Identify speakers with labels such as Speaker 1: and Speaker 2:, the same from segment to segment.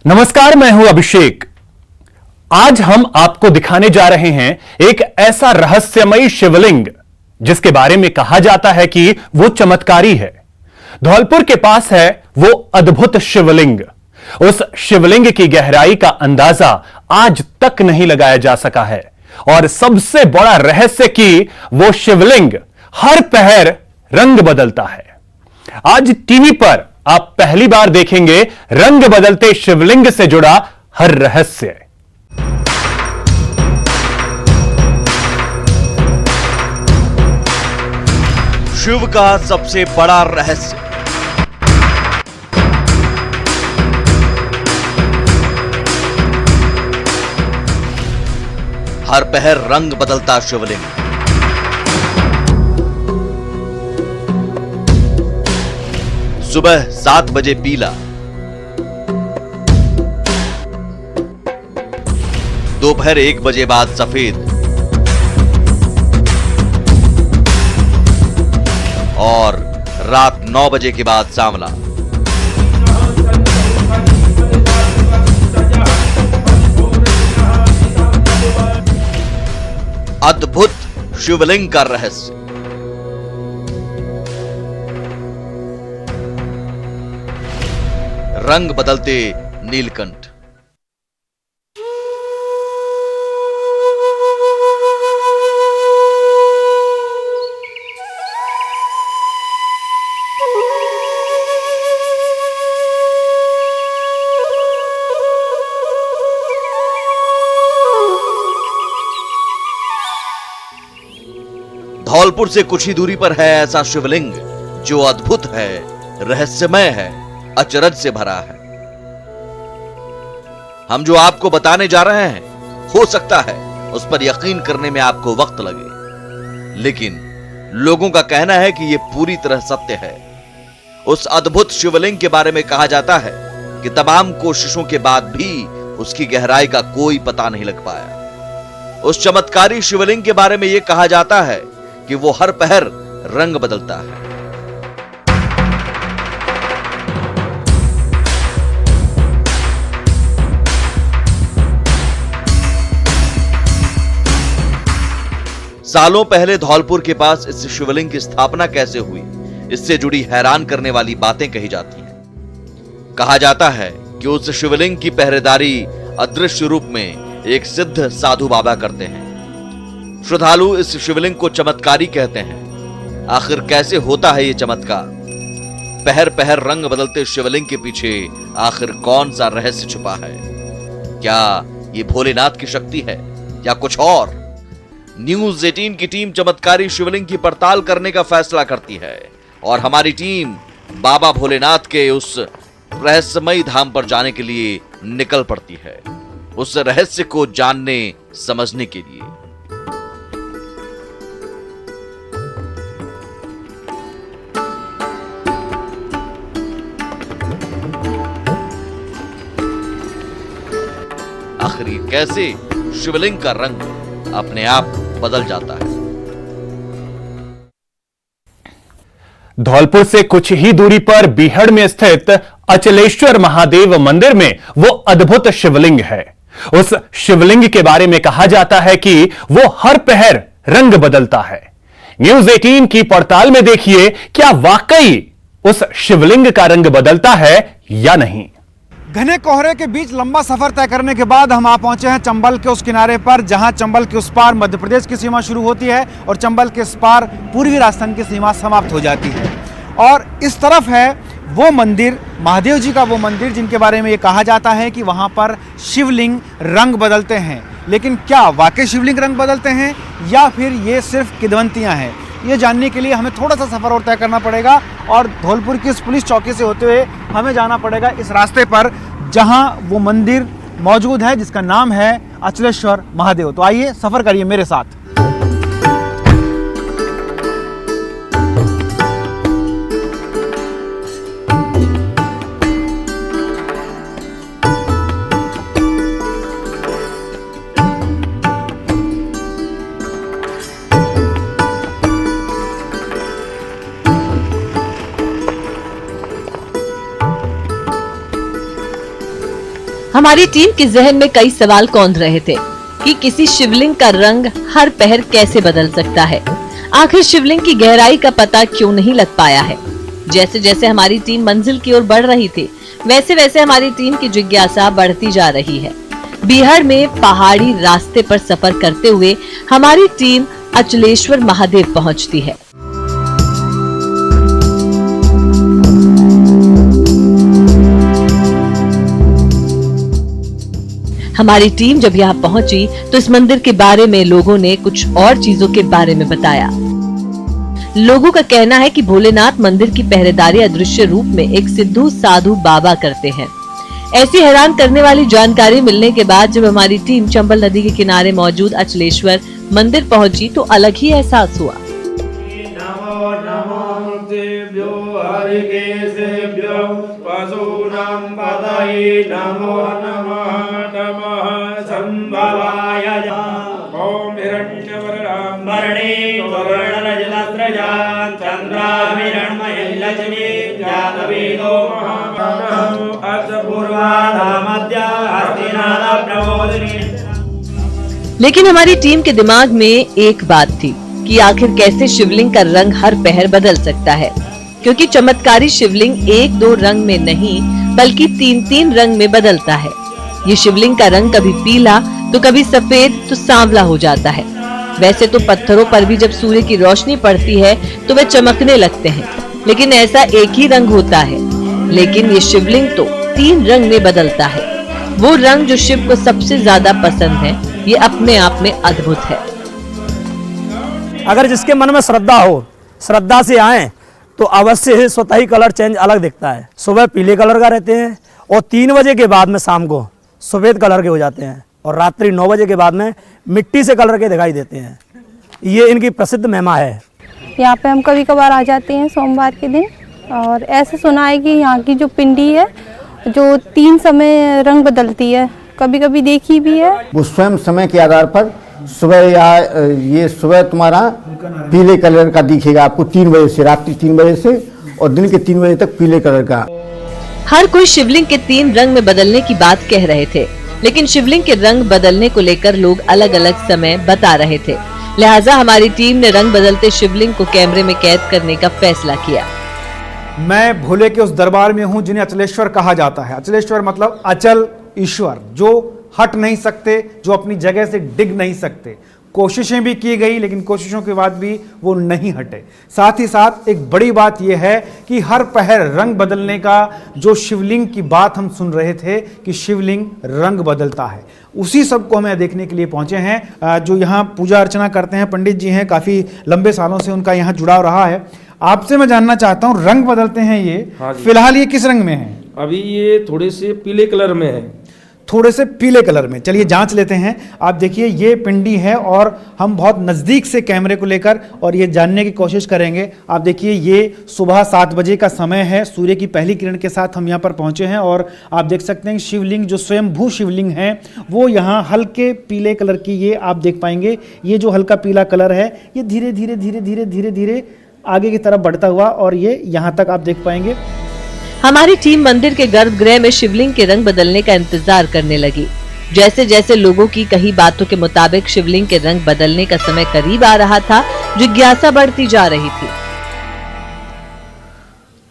Speaker 1: नमस्कार, मैं हूं अभिषेक। आज हम आपको दिखाने जा रहे हैं एक ऐसा रहस्यमयी शिवलिंग जिसके बारे में कहा जाता है कि वो चमत्कारी है। धौलपुर के पास है वो अद्भुत शिवलिंग। उस शिवलिंग की गहराई का अंदाजा आज तक नहीं लगाया जा सका है और सबसे बड़ा रहस्य कि वो शिवलिंग हर पहर रंग बदलता है। आज टीवी पर आप पहली बार देखेंगे रंग बदलते शिवलिंग से जुड़ा हर रहस्य।
Speaker 2: शिव का सबसे बड़ा रहस्य। हर पहर रंग बदलता शिवलिंग। सुबह 7 बजे पीला, दोपहर 1 बजे बाद सफेद और रात 9 बजे के बाद सांवला। अद्भुत शिवलिंग का रहस्य। रंग बदलते नीलकंठ। धौलपुर से कुछ ही दूरी पर है ऐसा शिवलिंग जो अद्भुत है, रहस्यमय है, अचरज से भरा है। हम जो आपको बताने जा रहे हैं हो सकता है उस पर यकीन करने में आपको वक्त लगे, लेकिन लोगों का कहना है कि यह पूरी तरह सत्य है। उस अद्भुत शिवलिंग के बारे में कहा जाता है कि तमाम कोशिशों के बाद भी उसकी गहराई का कोई पता नहीं लग पाया। उस चमत्कारी शिवलिंग के बारे में यह कहा जाता है कि वो हर पहर रंग बदलता है। सालों पहले धौलपुर के पास इस शिवलिंग की स्थापना कैसे हुई, इससे जुड़ी हैरान करने वाली बातें कही जाती हैं। कहा जाता है कि उस शिवलिंग की पहरेदारी अदृश्य रूप में एक सिद्ध साधु बाबा करते हैं। श्रद्धालु इस शिवलिंग को चमत्कारी कहते हैं। आखिर कैसे होता है यह चमत्कार? पहर पहर रंग बदलते शिवलिंग के पीछे आखिर कौन सा रहस्य छुपा है? क्या यह भोलेनाथ की शक्ति है या कुछ और? न्यूज 18 की टीम चमत्कारी शिवलिंग की पड़ताल करने का फैसला करती है और हमारी टीम बाबा भोलेनाथ के उस रहस्यमयी धाम पर जाने के लिए निकल पड़ती है, उस रहस्य को जानने समझने के लिए। आखिर ये कैसे शिवलिंग का रंग अपने आप बदल जाता है?
Speaker 1: धौलपुर से कुछ ही दूरी पर बीहड़ में स्थित अचलेश्वर महादेव मंदिर में वो अद्भुत शिवलिंग है। उस शिवलिंग के बारे में कहा जाता है कि वो हर पहर रंग बदलता है। न्यूज 18 की पड़ताल में देखिए, क्या वाकई उस शिवलिंग का रंग बदलता है या नहीं।
Speaker 3: घने कोहरे के बीच लंबा सफर तय करने के बाद हम आ पहुंचे हैं चंबल के उस किनारे पर जहां चंबल के उस पार मध्य प्रदेश की सीमा शुरू होती है और चंबल के इस पार पूर्वी राजस्थान की सीमा समाप्त हो जाती है। और इस तरफ है वो मंदिर, महादेव जी का वो मंदिर जिनके बारे में ये कहा जाता है कि वहां पर शिवलिंग रंग बदलते हैं। लेकिन क्या वाकई शिवलिंग रंग बदलते हैं या फिर ये सिर्फ किंवदंतियां हैं? ये जानने के लिए हमें थोड़ा सा सफ़र और तय करना पड़ेगा और धौलपुर की इस पुलिस चौकी से होते हुए हमें जाना पड़ेगा इस रास्ते पर जहां वो मंदिर मौजूद है जिसका नाम है अचलेश्वर महादेव। तो आइए सफ़र करिए मेरे साथ।
Speaker 4: हमारी टीम के जहन में कई सवाल कौंध रहे थे कि किसी शिवलिंग का रंग हर पहर कैसे बदल सकता है। आखिर शिवलिंग की गहराई का पता क्यों नहीं लग पाया है। जैसे जैसे हमारी टीम मंजिल की ओर बढ़ रही थी, वैसे वैसे हमारी टीम की जिज्ञासा बढ़ती जा रही है। बिहार में पहाड़ी रास्ते पर सफर करते हुए हमारी टीम अचलेश्वर महादेव पहुंचती है। हमारी टीम जब यहाँ पहुंची तो इस मंदिर के बारे में लोगों ने कुछ और चीजों के बारे में बताया। लोगों का कहना है कि भोलेनाथ मंदिर की पहरेदारी अदृश्य रूप में एक सिद्धू साधु बाबा करते हैं। ऐसी हैरान करने वाली जानकारी मिलने के बाद जब हमारी टीम चंबल नदी के किनारे मौजूद अचलेश्वर मंदिर पहुंची तो अलग ही एहसास हुआ। लेकिन हमारी टीम के दिमाग में एक बात थी कि आखिर कैसे शिवलिंग का रंग हर पहर बदल सकता है, क्योंकि चमत्कारी शिवलिंग एक दो रंग में नहीं बल्कि तीन तीन रंग में बदलता है। ये शिवलिंग का रंग कभी पीला तो कभी सफेद तो सांवला हो जाता है। वैसे तो पत्थरों पर भी जब सूर्य की रोशनी पड़ती है तो वे चमकने लगते हैं, लेकिन ऐसा एक ही रंग होता है। लेकिन ये शिवलिंग तो तीन रंग में बदलता है। वो रंग जो शिव को सबसे ज्यादा पसंद है, ये अपने आप में अद्भुत है।
Speaker 5: अगर जिसके मन में श्रद्धा हो, श्रद्धा से आए तो अवश्य ही स्वतः ही कलर चेंज अलग दिखता है। सुबह पीले कलर का रहते हैं और 3 बजे के बाद में शाम को सफेद कलर के हो जाते हैं और रात्रि 9 बजे के बाद में मिट्टी से कलर के दिखाई देते हैं। ये इनकी प्रसिद्ध महिमा है।
Speaker 6: यहाँ पे हम कभी कभार आ जाते हैं सोमवार के दिन, और ऐसे सुना है कि यहाँ की जो पिंडी है जो 3 समय रंग बदलती है, कभी कभी देखी भी है।
Speaker 7: वो स्वयं समय के आधार पर सुबह या ये सुबह तुम्हारा पीले कलर का दिखेगा आपको 3 बजे से, रात्रि 3 बजे से और दिन के 3 बजे तक पीले कलर का।
Speaker 4: हर कोई शिवलिंग के 3 रंग में बदलने की बात कह रहे थे, लेकिन शिवलिंग के रंग बदलने को लेकर लोग अलग अलग समय बता रहे थे। लिहाजा हमारी टीम ने रंग बदलते शिवलिंग को कैमरे में कैद करने का फैसला किया।
Speaker 3: मैं भोले के उस दरबार में हूं जिन्हें अचलेश्वर कहा जाता है। अचलेश्वर मतलब अचल ईश्वर, जो हट नहीं सकते, जो अपनी जगह से डिग नहीं सकते। कोशिशें भी की गई लेकिन कोशिशों के बाद भी वो नहीं हटे। साथ ही साथ एक बड़ी बात यह है कि हर पहर रंग बदलने का जो शिवलिंग की बात हम सुन रहे थे कि शिवलिंग रंग बदलता है, उसी सब को हमें देखने के लिए पहुंचे हैं। जो यहाँ पूजा अर्चना करते हैं पंडित जी हैं, काफ़ी लंबे सालों से उनका यहाँ जुड़ाव रहा है। आपसे मैं जानना चाहता हूँ, रंग बदलते हैं ये,
Speaker 8: हाँ जी।
Speaker 3: फिलहाल ये किस रंग में है?
Speaker 8: अभी ये थोड़े से पीले कलर में है।
Speaker 3: थोड़े से पीले कलर में। चलिए जांच लेते हैं। आप देखिए ये पिंडी है और हम बहुत नज़दीक से कैमरे को लेकर और ये जानने की कोशिश करेंगे। आप देखिए ये सुबह 7 बजे का समय है, सूर्य की पहली किरण के साथ हम यहाँ पर पहुँचे हैं और आप देख सकते हैं शिवलिंग जो स्वयंभू शिवलिंग है वो यहाँ हल्के पीले कलर की, ये आप देख पाएंगे। ये जो हल्का पीला कलर है ये धीरे धीरे धीरे धीरे धीरे धीरे आगे की तरफ बढ़ता हुआ और ये यहाँ तक आप देख पाएंगे।
Speaker 4: हमारी टीम मंदिर के गर्भगृह में शिवलिंग के रंग बदलने का इंतजार करने लगी। जैसे जैसे लोगों की कही बातों के मुताबिक शिवलिंग के रंग बदलने का समय करीब आ रहा था, जिज्ञासा बढ़ती जा रही थी।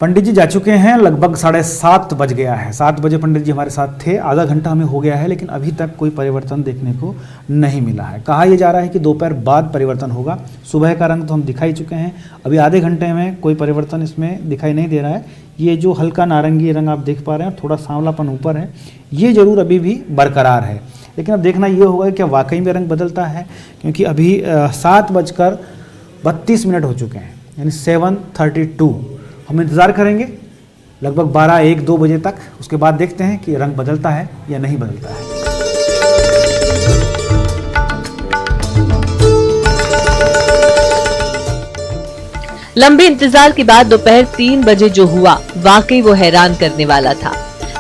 Speaker 3: पंडित जी जा चुके हैं, लगभग 7:30 बज गया है। 7 बजे पंडित जी हमारे साथ थे, आधा घंटा हमें हो गया है लेकिन अभी तक कोई परिवर्तन देखने को नहीं मिला है। कहा यह जा रहा है कि दोपहर बाद परिवर्तन होगा। सुबह का रंग तो हम दिखाई चुके हैं, अभी आधे घंटे में कोई परिवर्तन इसमें दिखाई नहीं दे रहा है। ये जो हल्का नारंगी रंग आप देख पा रहे हैं, थोड़ा सांवलापन ऊपर है, ये जरूर अभी भी बरकरार है। लेकिन अब देखना ये होगा कि क्या वाकई में रंग बदलता है, क्योंकि अभी 7:32 हो चुके हैं, यानी 7:32। हम इंतज़ार करेंगे लगभग 12-1-2 बजे तक, उसके बाद देखते हैं कि रंग बदलता है या नहीं बदलता है।
Speaker 4: लंबे इंतजार के बाद दोपहर 3 बजे जो हुआ, वाकई वो हैरान करने वाला था।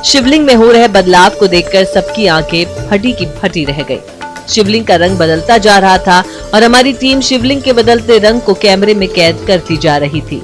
Speaker 4: शिवलिंग में हो रहे बदलाव को देखकर सबकी आंखें फटी की फटी रह गई। शिवलिंग का रंग बदलता जा रहा था और हमारी टीम शिवलिंग के बदलते रंग को कैमरे में कैद करती जा रही थी।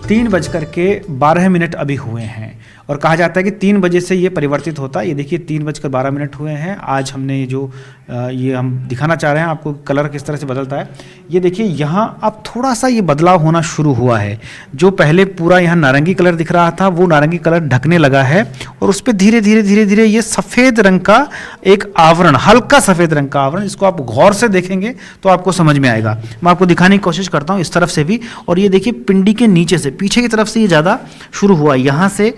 Speaker 3: 3:12 अभी हुए हैं और कहा जाता है कि 3 बजे से ये परिवर्तित होता है। ये देखिए 3:12 हुए हैं। आज हमने जो ये हम दिखाना चाह रहे हैं आपको कलर किस तरह से बदलता है। ये देखिए यहाँ अब थोड़ा सा ये बदलाव होना शुरू हुआ है। जो पहले पूरा यहाँ नारंगी कलर दिख रहा था वो नारंगी कलर ढकने लगा है और उस पर धीरे धीरे ये सफ़ेद रंग का एक आवरण, हल्का सफ़ेद रंग का आवरण, इसको आप गौर से देखेंगे तो आपको समझ में आएगा। मैं आपको दिखाने की कोशिश करता हूँ इस तरफ से भी। और ये देखिए पिंडी के नीचे से पीछे की तरफ से ये ज़्यादा शुरू हुआ। यहाँ से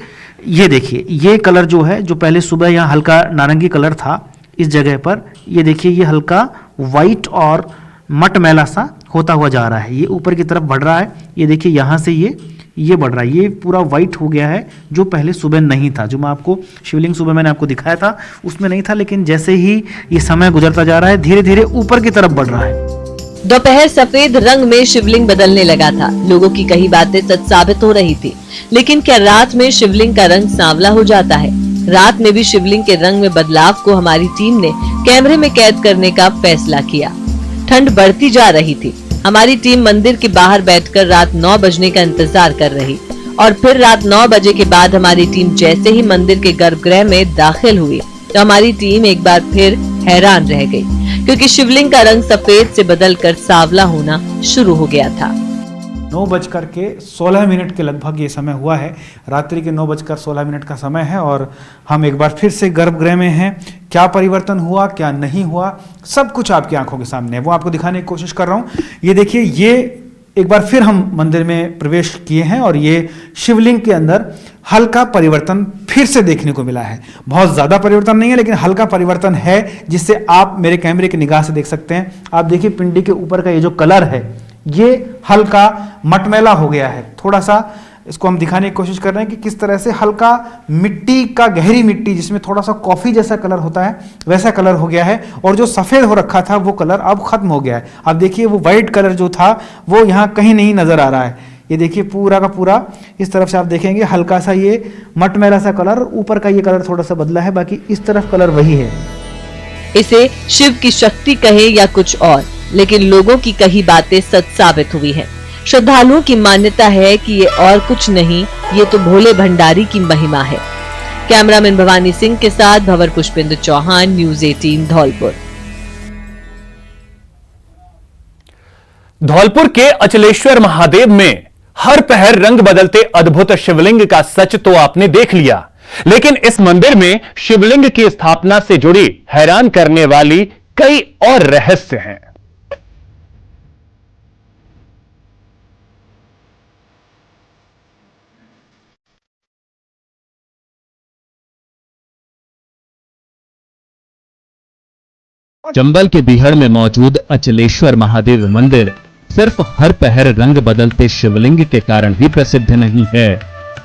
Speaker 3: ये देखिए ये कलर जो है, जो पहले सुबह यहाँ हल्का नारंगी कलर था इस जगह पर, ये देखिए ये हल्का वाइट और मटमैला सा होता हुआ जा रहा है। ये ऊपर की तरफ बढ़ रहा है। ये देखिए यहाँ से ये बढ़ रहा है। ये पूरा वाइट हो गया है जो पहले सुबह नहीं था। जो मैं आपको शिवलिंग सुबह मैंने आपको दिखाया था उसमें नहीं था, लेकिन जैसे ही ये समय गुजरता जा रहा है धीरे धीरे ऊपर की तरफ बढ़ रहा है।
Speaker 4: दोपहर सफेद रंग में शिवलिंग बदलने लगा था। लोगों की कही बातें सच साबित हो रही थी। लेकिन क्या रात में शिवलिंग का रंग सांवला हो जाता है? रात में भी शिवलिंग के रंग में बदलाव को हमारी टीम ने कैमरे में कैद करने का फैसला किया। ठंड बढ़ती जा रही थी। हमारी टीम मंदिर के बाहर बैठकर रात 9 बजने का इंतजार कर रही और फिर रात 9 बजे के बाद हमारी टीम जैसे ही मंदिर के गर्भगृह में दाखिल हुई तो हमारी टीम एक बार फिर हैरान रह गई, क्योंकि शिवलिंग का रंग सफेद से बदलकर सांवला होना शुरू हो गया था।
Speaker 3: 9:16 के लगभग ये समय हुआ है। रात्रि के 9:16 का समय है और हम एक बार फिर से गर्भगृह में हैं। क्या परिवर्तन हुआ, क्या नहीं हुआ, सब कुछ आपकी आंखों के सामने है, वो आपको दिखाने की कोशिश कर रहा हूँ। ये देखिए ये एक बार फिर हम मंदिर में प्रवेश किए हैं और ये शिवलिंग के अंदर हल्का परिवर्तन फिर से देखने को मिला है। बहुत ज़्यादा परिवर्तन नहीं है लेकिन हल्का परिवर्तन है, जिससे आप मेरे कैमरे की निगाह से देख सकते हैं। आप देखिए पिंडी के ऊपर का ये जो कलर है ये हल्का मटमैला हो गया है। थोड़ा सा इसको हम दिखाने की कोशिश कर रहे हैं कि किस तरह से हल्का मिट्टी का, गहरी मिट्टी जिसमें थोड़ा सा कॉफ़ी जैसा कलर होता है वैसा कलर हो गया है और जो सफ़ेद हो रखा था वो कलर अब खत्म हो गया है। आप देखिए वो वाइट कलर जो था वो यहाँ कहीं नहीं नज़र आ रहा है। ये देखिए पूरा का पूरा इस तरफ से आप देखेंगे हल्का सा ये मटमैला सा कलर, ऊपर का ये कलर थोड़ा सा बदला है, बाकी इस तरफ कलर वही है।
Speaker 4: इसे शिव की शक्ति कहे या कुछ और, लेकिन लोगों की कही बातें सच साबित हुई हैं। श्रद्धालुओं की मान्यता है कि ये और कुछ नहीं, ये तो भोले भंडारी की महिमा है। कैमरामैन भवानी सिंह के साथ भंवर पुष्पेंद्र चौहान, न्यूज़ 18 धौलपुर।
Speaker 1: धौलपुर के अचलेश्वर महादेव में हर पहर रंग बदलते अद्भुत शिवलिंग का सच तो आपने देख लिया, लेकिन इस मंदिर में शिवलिंग की स्थापना से जुड़ी हैरान करने वाली कई और रहस्य हैं।
Speaker 9: चंबल के बीहड़ में मौजूद अचलेश्वर महादेव मंदिर सिर्फ हर पहर रंग बदलते शिवलिंग के कारण ही प्रसिद्ध नहीं है,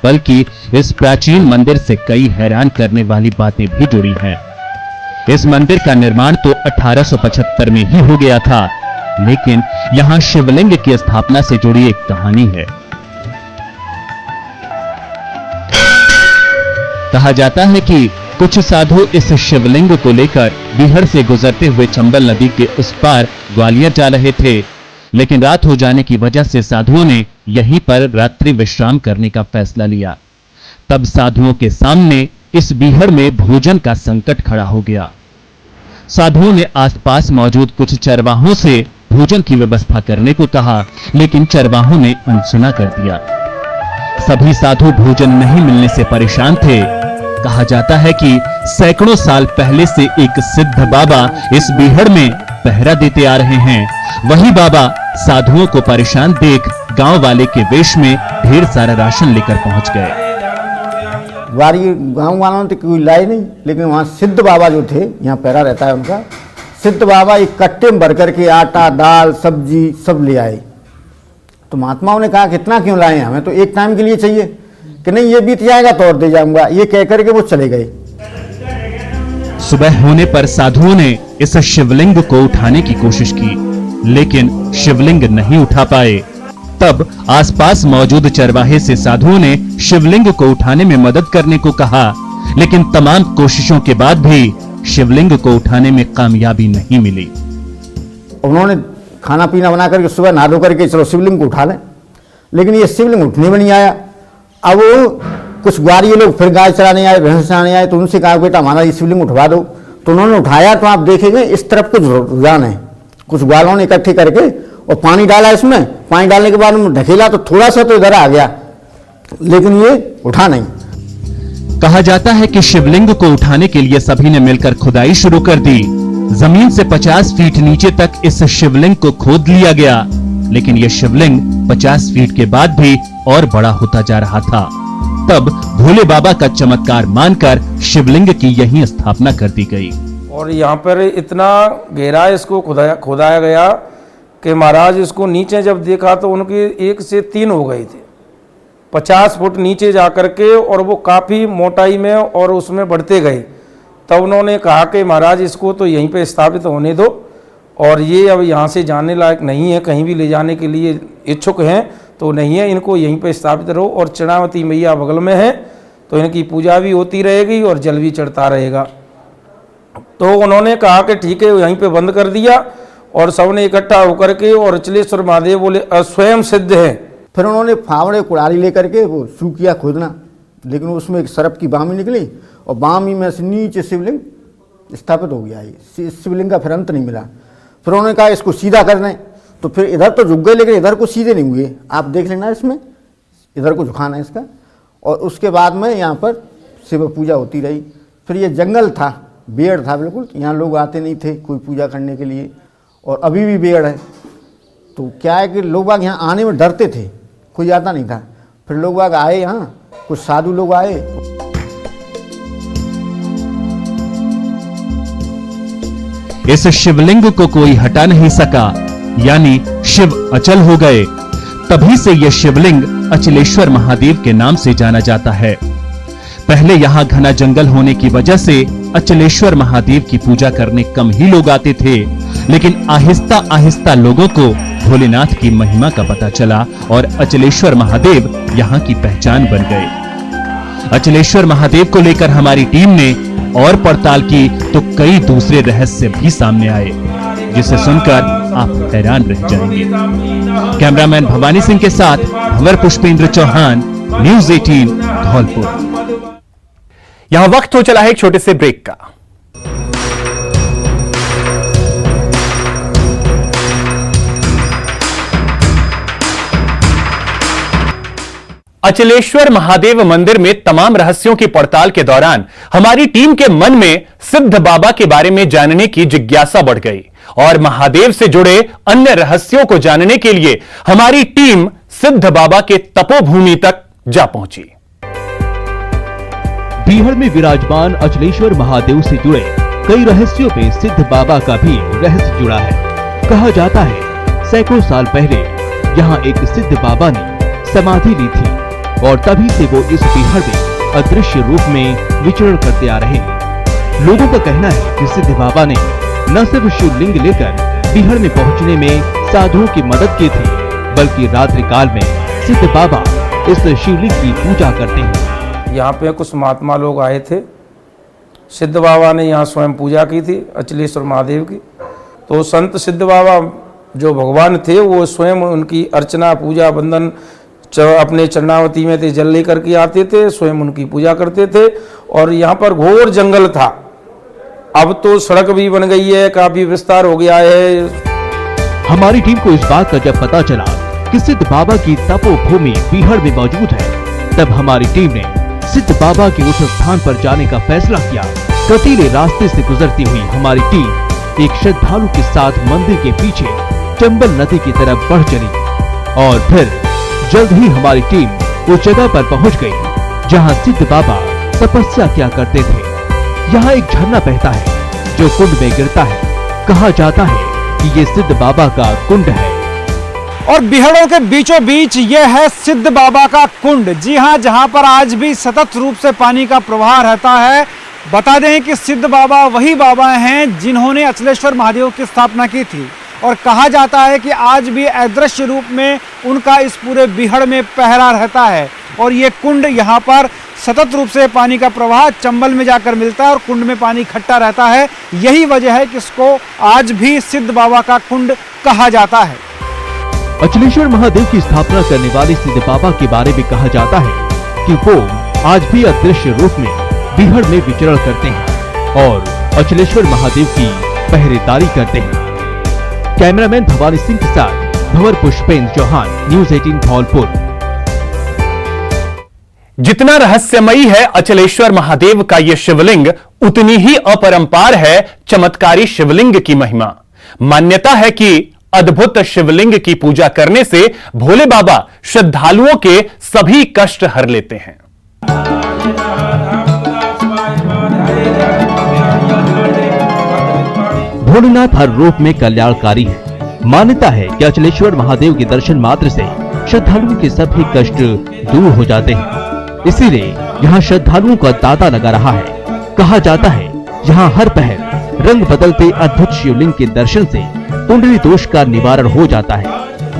Speaker 9: बल्कि इस प्राचीन मंदिर से कई हैरान करने वाली बातें भी जुड़ी हैं। इस मंदिर का निर्माण तो 1875 में ही हो गया था, लेकिन यहाँ शिवलिंग की स्थापना से जुड़ी एक कहानी है। कहा जाता है कि कुछ साधु इस शिवलिंग को लेकर बीहड़ से गुजरते हुए चंबल नदी के उस पार ग्वालियर जा रहे थे, लेकिन रात हो जाने की वजह से साधुओं ने यहीं पर रात्रि विश्राम करने का फैसला लिया। तब साधुओं के सामने इस बीहड़ में भोजन का संकट खड़ा हो गया। साधुओं ने आसपास मौजूद कुछ चरवाहों से भोजन की व्यवस्था करने को कहा, लेकिन चरवाहों ने अनसुना कर दिया। सभी साधु भोजन नहीं मिलने से परेशान थे। कहा जाता है कि सैकड़ों साल पहले से एक सिद्ध बाबा इस बीहड़ में पहरा देते आ रहे हैं। वही बाबा साधुओं को परेशान देख गांव वाले के वेश में ढेर सारा राशन लेकर पहुंच गए।
Speaker 7: गांव वालों ने तो कोई लाए नहीं, लेकिन वहाँ सिद्ध बाबा जो थे, यहाँ पहरा रहता है उनका, सिद्ध बाबा एक कट्टे में भर करके आटा, दाल, सब्जी सब ले आए। तो महात्माओं ने कहा कितना क्यों लाए, हमें तो एक टाइम के लिए चाहिए। कि नहीं ये बीत जाएगा तो और दे जाऊंगा, ये कह करके वो चले गए।
Speaker 9: सुबह होने पर साधुओं ने इस शिवलिंग को उठाने की कोशिश की, लेकिन शिवलिंग नहीं उठा पाए। तब आसपास मौजूद चरवाहे से साधुओं ने शिवलिंग को उठाने में मदद करने को कहा, लेकिन तमाम कोशिशों के बाद भी शिवलिंग को उठाने में कामयाबी नहीं मिली।
Speaker 7: उन्होंने खाना पीना बना करके सुबह नहा धो करके चलो शिवलिंग को उठा लें। लेकिन ये शिवलिंग उठने में नहीं आया। अब वो कुछ ग्वारिये लोग फिर गाय चराने आए, भैंस चराने आए, तो उनसे कहा बेटा हमारा ये शिवलिंग उठवा दो। तो उन्होंने उठाया तो आप देखेंगे इस तरफ कुछ रुझान है, कुछ ग्वालों ने इकट्ठे करके और पानी डाला इसमें। पानी डालने के बाद उन्होंने ढकेला तो थोड़ा सा तो इधर आ गया, लेकिन ये उठा नहीं।
Speaker 9: कहा जाता है कि शिवलिंग को उठाने के लिए सभी ने मिलकर खुदाई शुरू कर दी। जमीन से 50 फीट नीचे तक इस शिवलिंग को खोद लिया गया, लेकिन यह शिवलिंग 50 फीट के बाद भी और बड़ा होता जा रहा था। तब भोले बाबा का चमत्कार मानकर शिवलिंग की यहीं स्थापना कर दी गई।
Speaker 8: और यहाँ पर इतना गहरा इसको खोदाया गया कि महाराज इसको नीचे जब देखा तो उनके 1 से 3 हो गए थे, 50 फुट नीचे जाकर के, और वो काफ़ी मोटाई में और उसमें बढ़ते गए। तब उन्होंने कहा कि महाराज इसको तो यहीं पे स्थापित होने दो, और ये अब यहाँ से जाने लायक नहीं है, कहीं भी ले जाने के लिए इच्छुक हैं तो नहीं है, इनको यहीं पे स्थापित रहो। और चरणावती मैया बगल में है तो इनकी पूजा भी होती रहेगी और जल भी चढ़ता रहेगा। तो उन्होंने कहा कि ठीक है, यहीं पे बंद कर दिया और सबने इकट्ठा होकर के, और अचलेश्वर महादेव बोले स्वयं सिद्ध है।
Speaker 7: फिर उन्होंने फावड़े कुड़ारी लेकर के वो शुरू किया खोदना, लेकिन उसमें एक सरप की बामी निकली और बामी में से नीचे शिवलिंग स्थापित हो गया। ये शिवलिंग का फिर अंत नहीं मिला। फिर उन्होंने कहा इसको सीधा कर दें, तो फिर इधर तो झुक गए, लेकिन इधर को सीधे नहीं हुए। आप देख लेना इसमें, इधर को झुकाना है इसका। और उसके बाद में यहाँ पर शिव पूजा होती रही। फिर ये जंगल था, बेड़ था बिल्कुल, यहाँ लोग आते नहीं थे कोई पूजा करने के लिए, और अभी भी बेड़ है। तो क्या है कि लोग बाग यहाँ आने में डरते थे, कोई आता नहीं था। फिर लोग बाग आए, यहाँ कुछ साधु लोग आए।
Speaker 9: इस शिवलिंग को कोई हटा नहीं सका, यानी शिव अचल हो गए। तभी से यह शिवलिंग अचलेश्वर महादेव के नाम से जाना जाता है। पहले यहाँ घना जंगल होने की वजह से अचलेश्वर महादेव की पूजा करने कम ही लोग आते थे, लेकिन आहिस्ता आहिस्ता लोगों को भोलेनाथ की महिमा का पता चला और अचलेश्वर महादेव यहाँ की पहचान बन गए। अचलेश्वर महादेव को लेकर हमारी टीम ने और पड़ताल की तो कई दूसरे रहस्य भी सामने आए, जिसे सुनकर आप हैरान रह जाएंगे। कैमरामैन भवानी सिंह के साथ भंवर पुष्पेंद्र चौहान, न्यूज़ 18 धौलपुर।
Speaker 1: यहां वक्त हो चला है एक छोटे से ब्रेक का। अचलेश्वर महादेव मंदिर में तमाम रहस्यों की पड़ताल के दौरान हमारी टीम के मन में सिद्ध बाबा के बारे में जानने की जिज्ञासा बढ़ गई और महादेव से जुड़े अन्य रहस्यों को जानने के लिए हमारी टीम सिद्ध बाबा के तपोभूमि तक जा पहुंची।
Speaker 9: बीहड़ में विराजमान अचलेश्वर महादेव से जुड़े कई रहस्यों पे सिद्ध बाबा का भी रहस्य जुड़ा है। कहा जाता है सैकड़ों साल पहले यहाँ एक सिद्ध बाबा ने समाधि ली थी और तभी से वो इस बीहड़ में अदृश्य रूप में विचरण करते आ रहे हैं। लोगों का कहना है कि सिद्ध बाबा ने न सिर्फ शिवलिंग लेकर बीहड़ में पहुंचने में साधुओं की मदद की थी, बल्कि रात्रि काल में सिद्ध बाबा इस शिवलिंग की पूजा करते हैं।
Speaker 8: यहाँ पे कुछ महात्मा लोग आए थे, सिद्ध बाबा ने यहाँ स्वयं पूजा की थी अचलेश्वर महादेव की। तो संत सिद्ध बाबा जो भगवान थे वो स्वयं उनकी अर्चना पूजा बंदन अपने चरणावती में थे, जल लेकर के आते थे, स्वयं उनकी पूजा करते थे। और यहाँ पर घोर जंगल था, अब तो सड़क भी बन गई है, काफी विस्तार हो गया है।
Speaker 9: हमारी टीम को इस बात का जब पता चला कि सिद्ध बाबा की तपोभूमि बीहड़ में मौजूद है, तब हमारी टीम ने सिद्ध बाबा के उस स्थान पर जाने का फैसला किया। कटीले रास्ते से गुजरती हुई हमारी टीम एक श्रद्धालु के साथ मंदिर के पीछे चंबल नदी की तरफ बढ़ चली और फिर जल्द ही हमारी टीम उस जगह पर पहुंच गई जहां सिद्ध बाबा तपस्या किया करते थे। यहाँ एक झरना बहता है जो कुंड में गिरता है। कहा जाता है कि ये सिद्ध बाबा का कुंड है।
Speaker 3: और बिहड़ों के बीचों बीच ये है सिद्ध बाबा का कुंड। जी हाँ, जहाँ पर आज भी सतत रूप से पानी का प्रवाह रहता है। बता दें कि सिद्ध बाबा वही बाबा हैं जिन्होंने अचलेश्वर महादेव की स्थापना की थी और कहा जाता है कि आज भी अदृश्य रूप में उनका इस पूरे बिहड़ में पहरा रहता है। और ये कुंड यहाँ पर सतत रूप से पानी का प्रवाह चंबल में जाकर मिलता है और कुंड में पानी इकट्ठा रहता है। यही वजह है कि इसको आज भी सिद्ध बाबा का कुंड कहा जाता है।
Speaker 10: अचलेश्वर महादेव की स्थापना करने वाले सिद्ध बाबा के बारे में कहा जाता है कि वो आज भी अदृश्य रूप में बिहड़ में विचरण करते हैं और अचलेश्वर महादेव की पहरेदारी करते हैं। कैमरामैन भवानी सिंह के साथ भंवर पुष्पेंद्र चौहान, न्यूज़ 18 धौलपुर।
Speaker 1: जितना रहस्यमयी है अचलेश्वर महादेव का यह शिवलिंग, उतनी ही अपरंपार है चमत्कारी शिवलिंग की महिमा। मान्यता है कि अद्भुत शिवलिंग की पूजा करने से भोले बाबा श्रद्धालुओं के सभी कष्ट हर लेते हैं।
Speaker 10: भोलेनाथ हर रूप में कल्याणकारी है। मान्यता है कि अचलेश्वर महादेव के दर्शन मात्र से श्रद्धालुओं के सभी कष्ट दूर हो जाते हैं। इसीलिए यहाँ श्रद्धालुओं का तांता लगा रहा है। कहा जाता है यहाँ हर पहर रंग बदलते अद्भुत शिवलिंग के दर्शन से कुंडली दोष का निवारण हो जाता है,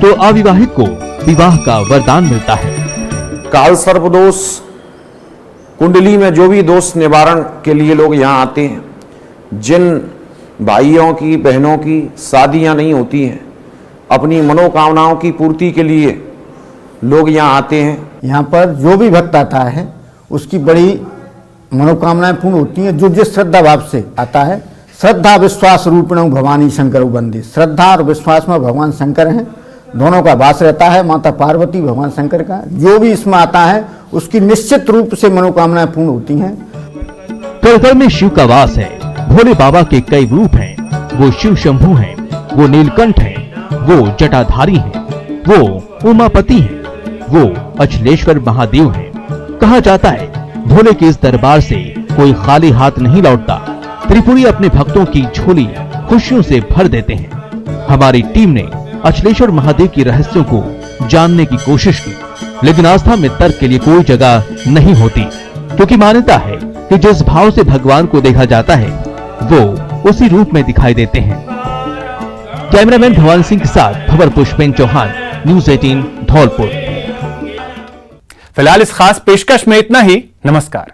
Speaker 10: तो अविवाहित को विवाह का वरदान मिलता है।
Speaker 8: काल सर्प दोष, कुंडली में जो भी दोष निवारण के लिए लोग यहाँ आते हैं, जिन भाइयों की बहनों की शादियां नहीं होती हैं, अपनी मनोकामनाओं की पूर्ति के लिए लोग यहाँ आते हैं।
Speaker 7: यहाँ पर जो भी भक्त आता है उसकी बड़ी मनोकामनाएं पूर्ण होती हैं, जो जिस श्रद्धा भाव से आता है। श्रद्धा विश्वास रूपिणों भवानी शंकर बंदे, श्रद्धा और विश्वास में भगवान शंकर हैं, दोनों का वास रहता है, माता पार्वती भगवान शंकर का। जो भी इसमें आता है उसकी निश्चित रूप से मनोकामनाएं पूर्ण होती हैं।
Speaker 10: कलकल में शिव का वास है। भोले बाबा के कई रूप हैं। वो शिव शंभु हैं, वो नीलकंठ हैं, वो जटाधारी हैं, वो उमापति हैं, वो अचलेश्वर महादेव हैं। कहा जाता है भोले के इस दरबार से कोई खाली हाथ नहीं लौटता। त्रिपुरी अपने भक्तों की झोली खुशियों से भर देते हैं। हमारी टीम ने अचलेश्वर महादेव की रहस्यों को जानने की कोशिश की, लेकिन आस्था में तर्क के लिए कोई जगह नहीं होती, क्योंकि मान्यता है कि जिस भाव से भगवान को देखा जाता है वो उसी रूप में दिखाई देते हैं। कैमरामैन भवानी सिंह के साथ भंवर पुष्पेंद्र चौहान, न्यूज़ 18 धौलपुर।
Speaker 1: फिलहाल इस खास पेशकश में इतना ही। नमस्कार।